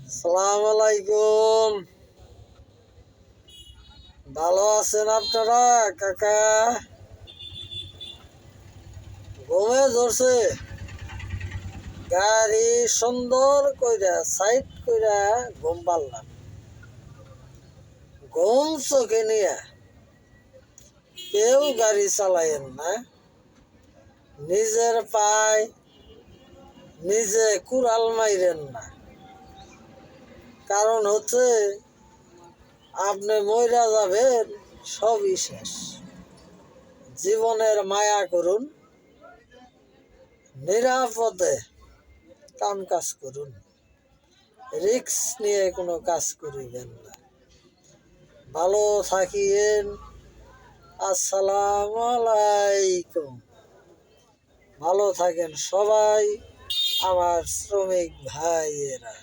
সালাম আলাইকুম। ভালো আছেন আপনারা কাকা? ঘুমে ধরছে, গাড়ি সুন্দর কইরা সাইড কইরা ঘুম পারলাম। ঘুম চোখে নিয়া কেউ গাড়ি চালায়েন না, নিজের পায় নিজে কুড়াল মাইরেন না। কারণ হচ্ছে আপনি মইরা যাবেন, সবই শেষ। জীবনের মায়া করুন, নিরাপদে কাম কাজ করুন, রিস্ক নিয়ে কোনো কাজ করিবেন না। ভালো থাকিয়েন। আসসালামু আলাইকুম। ভালো থাকেন সবাই আমার শ্রমিক ভাইয়েরা।